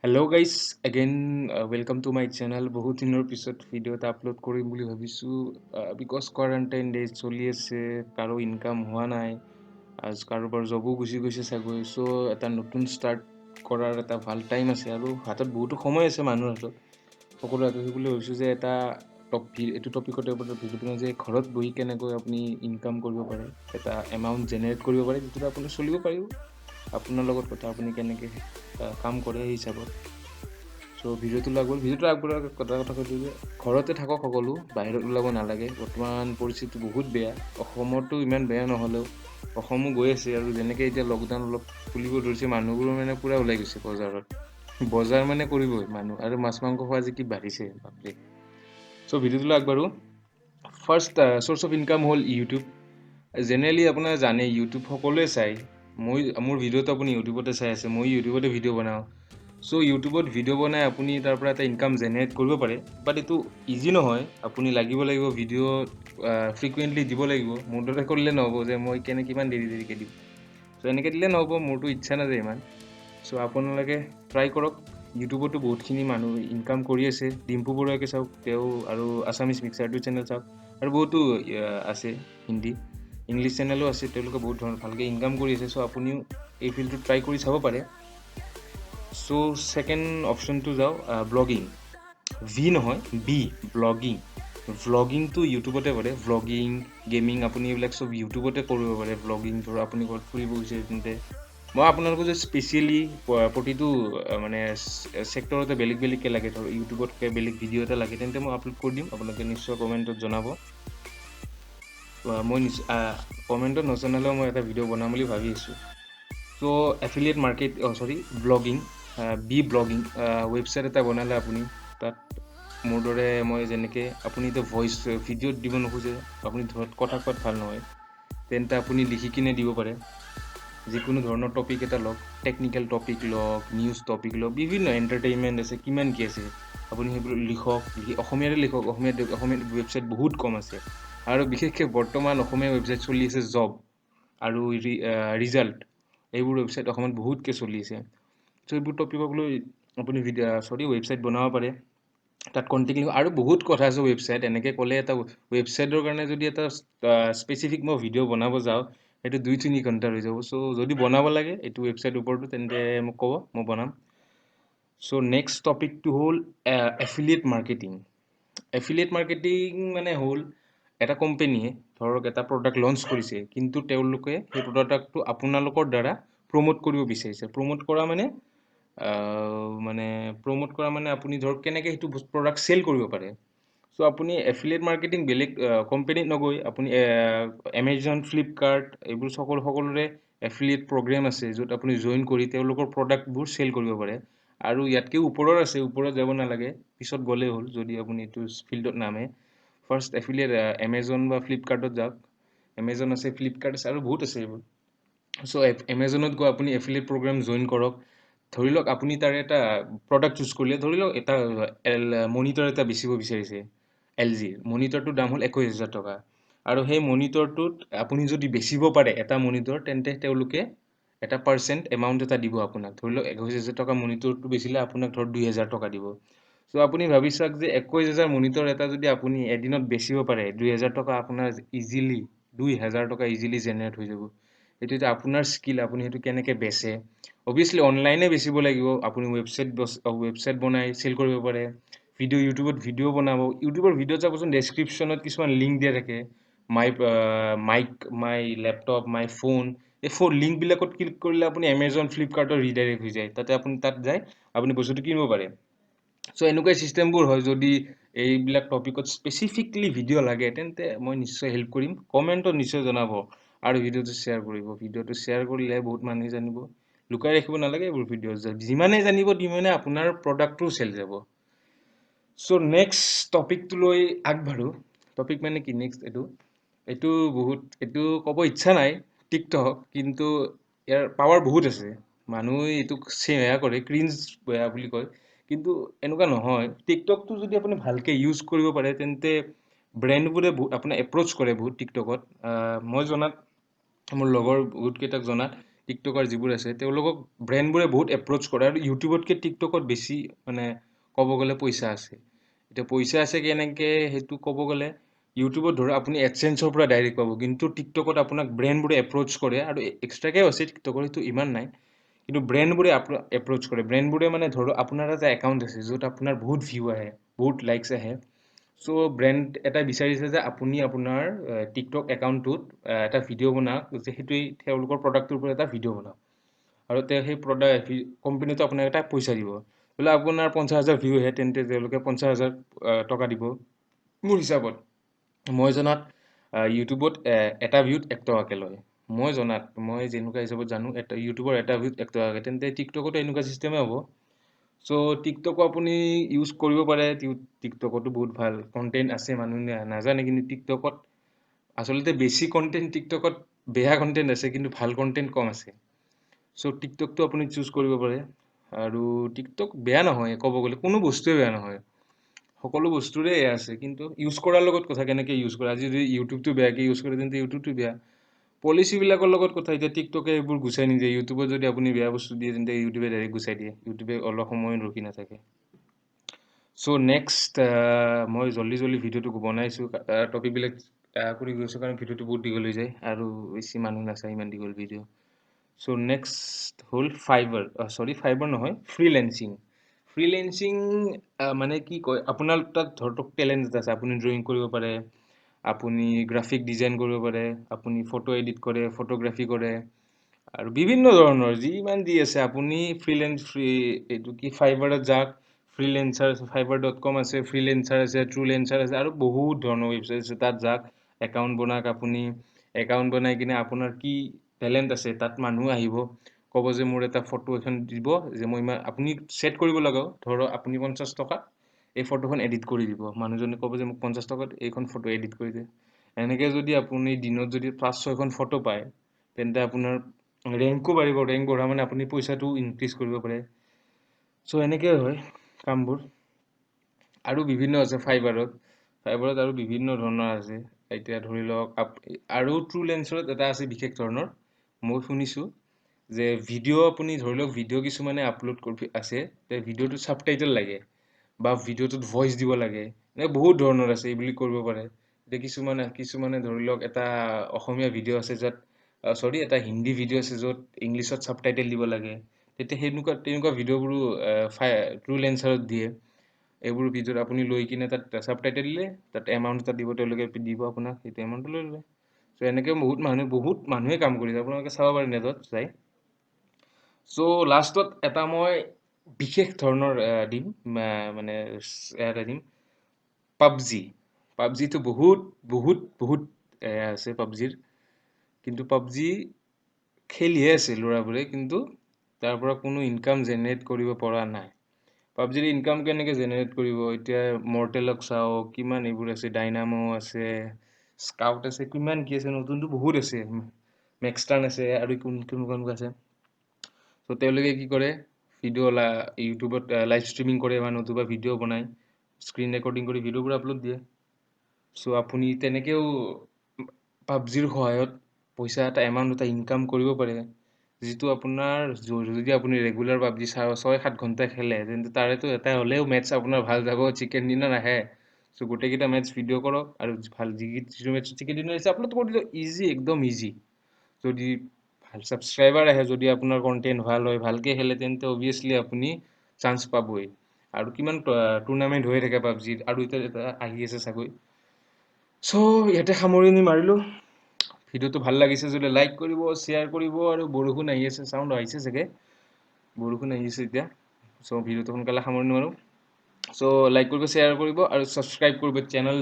Hello guys, again welcome to my channel. বহুত দিনৰ পিছত ভিডিঅ' এটা আপলোড কৰিম বুলি ভাবিছোঁ বিকজ কোৱাৰেণ্টাইন ডেজ চলি আছে, কাৰো ইনকাম হোৱা নাই, কাৰোবাৰ জবো গুচি গৈছে চাগৈ। চ' এটা নতুন ষ্টাৰ্ট কৰাৰ এটা ভাল টাইম আছে আৰু হাতত বহুতো সময় আছে মানুহৰ হাতত। সকলো হাতত বুলি ভাবিছোঁ যে এইটো টপিকতে ভিডিঅ' বনাওঁ যে ঘৰত বহি কেনেকৈ আপুনি ইনকাম কৰিব পাৰে, এটা এমাউণ্ট জেনেৰেট কৰিব পাৰে যিটো আপুনি চলিব পাৰিব। আপোনাৰ লগত কথা, আপুনি কেনেকৈ কাম কৰে সেই হিচাপত। চ' ভিডিঅ'টো আগবঢ়াৰ কথা কৈছোঁ যে ঘৰতে থাকক, সকলো বাহিৰত ওলাব নালাগে। বৰ্তমান পৰিস্থিতি বহুত বেয়া, অসমতো ইমান বেয়া নহ'লেও অসমো গৈ আছে আৰু যেনেকৈ এতিয়া লকডাউন অলপ খুলিব ধৰিছে, মানুহবোৰ মানে পূৰা ওলাই গৈছে বজাৰত। বজাৰ মানে কৰিবই মানুহ, আৰু মাছ মাংস খোৱা যে কি বাঢ়িছে বাপৰে। চ' ভিডিঅ'টো আগবাঢ়ো। ফাৰ্ষ্ট চ'ৰ্চ অফ ইনকাম হ'ল ইউটিউব। জেনেৰেলি আপোনাৰ জানে ইউটিউব সকলোৱে চায়। মোৰ ভিডিঅ'টো আপুনি ইউটিউবতে চাই আছে, মই ইউটিউবতে ভিডিঅ' বনাওঁ। চ' ইউটিউবত ভিডিঅ' বনাই আপুনি তাৰ পৰা এটা ইনকাম জেনেৰেট কৰিব পাৰে, বাট এইটো ইজি নহয়। আপুনি লাগিব ভিডিঅ' ফ্ৰিকুৱেণ্টলি দিব লাগিব। মোৰ দৰে কৰিলে নহ'ব যে মই কিমান দেৰিকৈ দিম। চ' এনেকৈ দিলে নহ'ব, মোৰতো ইচ্ছা নাযায় ইমান। চ' আপোনালোকে ট্ৰাই কৰক। ইউটিউবতো বহুতখিনি মানুহ ইনকাম কৰি আছে। ডিম্পু বৰুৱাকে চাওক, তেওঁ আৰু আছামিজ মিক্সাৰটো চেনেল চাওক, আৰু বহুতো আছে হিন্দী ইংলিছ চেনেলো আছে, তেওঁলোকে বহুত ধৰণৰ ভালকৈ ইনকাম কৰি আছে। চ' আপুনিও এই ফিল্ডটো ট্ৰাই কৰি চাব পাৰে। চ' ছেকেণ্ড অপশ্যনটো যাওঁ, ব্লগিং। ভি নহয়, ব্লগিং। ভ্লগিংটো ইউটিউবতে কৰে। ভ্লগিং, গেমিং, আপুনি এইবিলাক চব ইউটিউবতে কৰিব পাৰে। ভ্লগিং ধৰক আপুনি ক'ৰবাত ফুৰিব গৈছে, তেন্তে মই আপোনালোকক যে স্পেচিয়েলি প্ৰতিটো মানে ছেক্টৰতে বেলেগ বেলেগকৈ লাগে, ধৰক ইউটিউবতকৈ বেলেগ ভিডিঅ' এটা লাগে, তেন্তে মই আপলোড কৰি দিম। আপোনালোকে নিশ্চয় কমেণ্টত জনাব। মই কমেণ্টত নজনালেও মই এটা ভিডিঅ' বনাম বুলি ভাবি আছোঁ। চ' affiliate market, blogging, blogging website এটা বনালে আপুনি, তাত মোৰ দৰে মই যেনেকৈ, আপুনি এতিয়া ভইচ ভিডিঅ'ত দিব নোখোজে, আপুনি ধৰক কথা কোৱাত ভাল নহয়, তেন্তে আপুনি লিখি কিনে দিব পাৰে। যিকোনো ধৰণৰ টপিক এটা লওক, টেকনিকেল টপিক লওক, নিউজ টপিক লওক, বিভিন্ন এণ্টাৰটেইনমেণ্ট আছে, কিমান কি আছে, আপুনি সেইবোৰ লিখক। অসমীয়াতে লিখক, অসমীয়া ৱেবছাইট বহুত কম আছে, আৰু বিশেষকৈ বৰ্তমান অসমীয়া ৱেবছাইট চলি আছে জব আৰু ৰিজাল্ট। এইবোৰ ৱেবছাইট অসমত বহুতকৈ চলি আছে। চ' এইবোৰ টপিকক লৈ আপুনি ৱেবছাইট বনাব পাৰে। তাত কণ্টেক্ট আৰু বহুত কথা আছে ৱেবছাইট। এনেকৈ ক'লে এটা ৱেবছাইটৰ কাৰণে যদি এটা স্পেচিফিক মই ভিডিঅ' বনাব যাওঁ, সেইটো 2-3 ঘণ্টাৰ হৈ যাব। চ' যদি বনাব লাগে এইটো ৱেবছাইট ওপৰতো, তেন্তে মোক ক'ব, মই বনাম। চ' নেক্সট টপিকটো হ'ল এফিলিয়েট মাৰ্কেটিং। এফিলিয়েট মাৰ্কেটিং মানে হ'ল, এটা কোম্পেনীয়ে ধৰক এটা প্ৰডাক্ট লঞ্চ কৰিছে, কিন্তু তেওঁলোকে সেই প্ৰডাক্টটো আপোনালোকৰ দ্বাৰা প্ৰমোট কৰিব বিচাৰিছে। প্ৰমোট কৰা মানে আপুনি ধৰক কেনেকৈ সেইটো প্ৰডাক্ট চেল কৰিব পাৰে। চ' আপুনি এফিলিয়েট মাৰ্কেটিং বেলেগ কোম্পেনীত নগৈ, আপুনি এমেজন, ফ্লিপকাৰ্ট, এইবোৰ সকলোৰে এফিলিয়েট প্ৰগ্ৰেম আছে, য'ত আপুনি জইন কৰি তেওঁলোকৰ প্ৰডাক্টবোৰ চেল কৰিব পাৰে। আৰু ইয়াতকৈ ওপৰত আছে, ওপৰত যাব নালাগে, পিছত গ'লেই হ'ল যদি আপুনি এইটো ফিল্ডত নামে। ফাৰ্ষ্ট এফিলিয়েট এমেজন বা ফ্লিপকাৰ্টত যাওক। এমেজন আছে, ফ্লিপকাৰ্ট আছে, আৰু বহুত আছে এইবোৰ। চ' এমেজনত গৈ আপুনি এফিলিয়েট প্ৰগ্ৰাম জইন কৰক। ধৰি লওক আপুনি তাৰে এটা প্ৰডাক্ট চুজ কৰিলে, ধৰি লওক এটা মনিটৰ এটা বেচিব বিচাৰিছে, LG মনিটৰটোৰ দাম হ'ল 21,000 টকা। আৰু সেই মনিটৰটোত আপুনি যদি বেচিব পাৰে এটা মনিটৰ, তেন্তে তেওঁলোকে এটা পাৰ্চেণ্ট এমাউণ্ট এটা দিব আপোনাক। ধৰি লওক 21,000 টকা মনিটৰটো বেচিলে আপোনাক ধৰক 2,000 টকা দিব। চ' আপুনি ভাবি চাওক যে 21,000 মনিটৰ এটা যদি আপুনি এদিনত বেচিব পাৰে, 2,000 টকা আপোনাৰ ইজিলি 2,000 টকা ইজিলি জেনেৰেট হৈ যাব। এইটো এতিয়া আপোনাৰ স্কিল, আপুনি সেইটো কেনেকৈ বেচে। অভিয়াছলি অনলাইনে বেচিব লাগিব। আপুনি ৱেবছাইট বনাই চেল কৰিব পাৰে। ইউটিউবত ভিডিঅ' বনাব। ইউটিউবৰ ভিডিঅ'ত চাবচোন, ডেছক্ৰিপশ্যনত কিছুমান লিংক দিয়া থাকে, মাই লেপটপ, মাই ফোন। এই লিংকবিলাকত ক্লিক কৰিলে আপুনি এমেজন, ফ্লিপকাৰ্টৰ ৰিডাইৰেক্ট হৈ যায়, আপুনি তাত যায় আপুনি বস্তুটো কিনিব পাৰে। চ' এনেকুৱাই ছিষ্টেমবোৰ হয়। যদি এইবিলাক টপিকত স্পেচিফিকলি ভিডিঅ' লাগে, তেন্তে মই নিশ্চয় হেল্প কৰিম। কমেণ্টত নিশ্চয় জনাব, আৰু ভিডিঅ'টো শ্বেয়াৰ কৰিব। ভিডিঅ'টো শ্বেয়াৰ কৰিলে বহুত মানুহে জানিব। লুকাই ৰাখিব নালাগে এইবোৰ ভিডিঅ', যিমানেই জানিব তিমানে আপোনাৰ প্ৰডাক্টটো চেল যাব। চ' নেক্সট টপিকটো লৈ আগবাঢ়ো। টপিক মানে কি নেক্সট, এইটো ক'ব ইচ্ছা নাই, টিকটক, কিন্তু ইয়াৰ পাৱাৰ বহুত আছে। মানুহে এইটোক সেয়া কৰে, ক্ৰিঞ্জ বেয়া বুলি কয়, কিন্তু এনেকুৱা নহয়। টিকটকটো যদি আপুনি ভালকৈ ইউজ কৰিব পাৰে, তেন্তে ব্ৰেণ্ডবোৰে আপোনাক এপ্ৰ'চ কৰে বহুত টিকটকত। মই জনাত, মোৰ লগৰ বহুতকেইটাক জনাত, টিকটকাৰ যিবোৰ আছে তেওঁলোকক ব্ৰেণ্ডবোৰে বহুত এপ্ৰ'চ কৰে আৰু ইউটিউবতকৈ টিকটকত বেছি মানে ক'ব গ'লে পইচা আছে। এতিয়া পইচা আছে কেনেকৈ সেইটো ক'ব গ'লে ইউটিউবত ধৰক আপুনি এডচেঞ্চৰ পৰা ডাইৰেক্ট পাব, কিন্তু টিকটকত আপোনাক ব্ৰেণ্ডবোৰে এপ্ৰ'চ কৰে আৰু এক্সট্ৰাকৈ আছে টিকটকৰ, সেইটো ইমান নাই, কিন্তু ব্ৰেণ্ডবোৰে এপ্ৰ'চ কৰে। ব্ৰেণ্ডবোৰে মানে ধৰক আপোনাৰ এটা একাউণ্ট আছে য'ত আপোনাৰ বহুত ভিউ আহে, বহুত লাইকছ আহে। চ' ব্ৰেণ্ড এটা বিচাৰিছে যে আপুনি আপোনাৰ টিকটক একাউণ্টটোত এটা ভিডিঅ' বনাওক, যে সেইটোৱেই তেওঁলোকৰ প্ৰডাক্টটোৰ পৰা এটা ভিডিঅ' বনাওক আৰু তেওঁ সেই প্ৰডাক্ট কোম্পানীটো আপোনাক এটা পইচা দিব। বোলে আপোনাৰ 50,000 ভিউ আহে, তেন্তে তেওঁলোকে 50,000 টকা দিব। মোৰ হিচাপত, মই জনাত ইউটিউবত এটা ভিউত 1 টকাকৈ লয়। মই যেনেকুৱা হিচাপত জানো, ইউটিউবৰ এটা ভিউত 1 টকাকৈ, তেন্তে টিকটকতো এনেকুৱা ছিষ্টেমেই হ'ব। চ' টিকটকো আপুনি ইউজ কৰিব পাৰে, টিকটকতো বহুত ভাল কণ্টেণ্ট আছে, মানুহে নাজানে, কিন্তু টিকটকত আচলতে বেছি কণ্টেণ্ট টিকটকত বেয়া কণ্টেণ্ট আছে, কিন্তু ভাল কণ্টেণ্ট কম আছে। চ' টিকটকটো আপুনি চুজ কৰিব পাৰে। আৰু টিকটক বেয়া নহয়, ক'ব গ'লে কোনো বস্তুৱে বেয়া নহয়, সকলো বস্তুৰে আছে, কিন্তু ইউজ কৰাৰ লগত কথা, কেনেকৈ ইউজ কৰে। আজি যদি ইউটিউবটো বেয়াকৈ ইউজ কৰে তেন্তে ইউটিউবটো বেয়া। পলিচিবিলাকৰ লগত কথা, এতিয়া টিকটকে এইবোৰ গুচাই নিদিয়ে। ইউটিউবত যদি আপুনি বেয়া বস্তু দিয়ে তেন্তে ইউটিউবে ডাইৰেক্ট গুচাই দিয়ে, ইউটিউবে অলপ সময় ৰখি নাথাকে। চ' নেক্সট মই জল্দি ভিডিঅ'টো বনাইছোঁ, টপিকবিলাক কৰি গৈছোঁ কাৰণ ভিডিঅ'টো বহুত দীঘল হৈ যায় আৰু বেছি মানুহ নাচায় ইমান দীঘল ভিডিঅ'। চ' নেক্সট হ'ল ফাইবাৰ নহয়, ফ্ৰীলেন্সিং। ফ্ৰীলেন্সিং মানে কি কয়, আপোনাৰ তাত ধৰক টেলেণ্ট এটা আছে, আপুনি ড্ৰয়িং কৰিব পাৰে, আপুনি গ্ৰাফিক ডিজাইন কৰিব পাৰে, আপুনি ফটো এডিট কৰে, ফটোগ্ৰাফী কৰে, আৰু বিভিন্ন ধৰণৰ যিমান যি আছে আপুনি এইটো কি ফাইবাৰত যাওক, ফ্ৰীলেন্সাৰ fiverr.com আছে, ফ্ৰীলেন্সাৰ আছে, ট্ৰুলেন্সাৰ আছে, আৰু বহুত ধৰণৰ ৱেবছাইট আছে, তাত যাওক, একাউণ্ট বনাওক। আপুনি একাউণ্ট বনাই কিনে আপোনাৰ কি টেলেণ্ট আছে তাত মানুহ আহিব, ক'ব যে মোৰ এটা ফটো এখন দিব, যে আপুনি ছেট কৰিব লগাও, ধৰক আপুনি 50 টকাত এই ফটোখন এডিট কৰি দিব। মানুহজনে ক'ব যে মোক 50 টকাত এইখন ফটো এডিট কৰি দিয়ে। এনেকৈ যদি আপুনি দিনত যদি 5-6খন ফটো পায়, তেন্তে আপোনাৰ ৰেংকো বাঢ়িব। ৰেংক বঢ়া মানে আপুনি পইচাটো ইনক্ৰিজ কৰিব পাৰে। চ' এনেকৈ হয় কামবোৰ। আৰু বিভিন্ন আছে ফাইবাৰত আৰু বিভিন্ন ধৰণৰ আছে। এতিয়া ধৰি লওক আৰু ট্ৰুলেন্সাৰত এটা আছে বিশেষ ধৰণৰ, মই শুনিছোঁ যে আপুনি ধৰি লওক ভিডিঅ' কিছুমানে আপলোড আছে, ভিডিঅ'টোত ছাবটাইটেল লাগে বা ভিডিঅ'টোত ভইচ দিব লাগে, বহুত ধৰণৰ আছে, এইবুলি কৰিব পাৰে। এতিয়া কিছুমানে ধৰি লওক এটা অসমীয়া ভিডিঅ' আছে য'ত এটা হিন্দী ভিডিঅ' আছে য'ত ইংলিছত ছাবটাইটেল দিব লাগে, তেতিয়া তেনেকুৱা ভিডিঅ'বোৰো ট্ৰুলেন্সাৰত দিয়ে। এইবোৰ ভিডিঅ'ত আপুনি লৈ কিনে তাত ছাবটাইটেল দিলে, তাত এমাউণ্ট এটা দিব, তেওঁলোকে দিব আপোনাক, সেইটো এমাউণ্টটো লৈ ল'লে। চ' এনেকৈ বহুত মানুহে কাম কৰিছে, আপোনালোকে চাব পাৰে নেটত চাই। চ' লাষ্টত এটা মই বিশেষ ধৰণৰ দিম, মানে এটা দিম, পাবজিটো বহুত বহুত বহুত আছে পাবজিৰ, কিন্তু পাবজি খেলিহে আছে ল'ৰাবোৰে, কিন্তু তাৰ পৰা কোনো ইনকাম জেনেৰেট কৰিব পৰা নাই। পাবজিৰ ইনকাম কেনেকৈ জেনেৰেট কৰিব, এতিয়া মৰ্টেলক চাওক, কিমান এইবোৰ আছে, ডাইনামো আছে, স্কাউট আছে, কিমান কি আছে, নতুনটো বহুত আছে, মেক্সটান আছে, আৰু কোনোবা আছে। চ' তেওঁলোকে কি কৰে, ইউটিউবত লাইভ ষ্ট্ৰিমিং কৰে বা নতুবা ভিডিঅ' বনায়, স্ক্ৰীন ৰেকৰ্ডিং কৰি ভিডিঅ'বোৰ আপলোড দিয়ে। চ' আপুনি তেনেকৈও পাবজিৰ সহায়ত পইচা এটা এমাউণ্ট এটা ইনকাম কৰিব পাৰে, যিটো আপোনাৰ যদি আপুনি ৰেগুলাৰ পাবজি 6-7 ঘণ্টা খেলে, তেন্তে তাৰেতো এটা হ'লেও মেটচ আপোনাৰ ভাল যাব, চিকেন ডিনাৰ আহে। চ' গোটেইকেইটা মেটচ ভিডিঅ' কৰক আৰু যিটো মেটচ চিকেন ডিনাৰ আহিছে আপলোড কৰি দিয়ক, ইজি, একদম ইজি। যদি ভাল ছাবস্ক্ৰাইবাৰ আহে, যদি আপোনাৰ কণ্টেণ্ট ভাল হয়, ভালকৈ খেলে, তেন্তে অভিয়াছলি আপুনি চান্স পাবই। আৰু কিমান টুৰ্ণামেণ্ট হৈ থাকে পাবজিত, আৰু এটা আহি আছে চাগৈ। চ' ইয়াতে সামৰণি মাৰিলোঁ। ভিডিঅ'টো ভাল লাগিছে যদি লাইক কৰিব, শ্বেয়াৰ কৰিব, আৰু বৰষুণ আহি আছে, চাউণ্ড আহিছে চাগে, বৰষুণ আহি আছে এতিয়া। চ' ভিডিঅ'টো সোনকালে সামৰণি মাৰোঁ। চ' লাইক কৰিব, শ্বেয়াৰ কৰিব, আৰু ছাবস্ক্ৰাইব কৰিব চেনেল।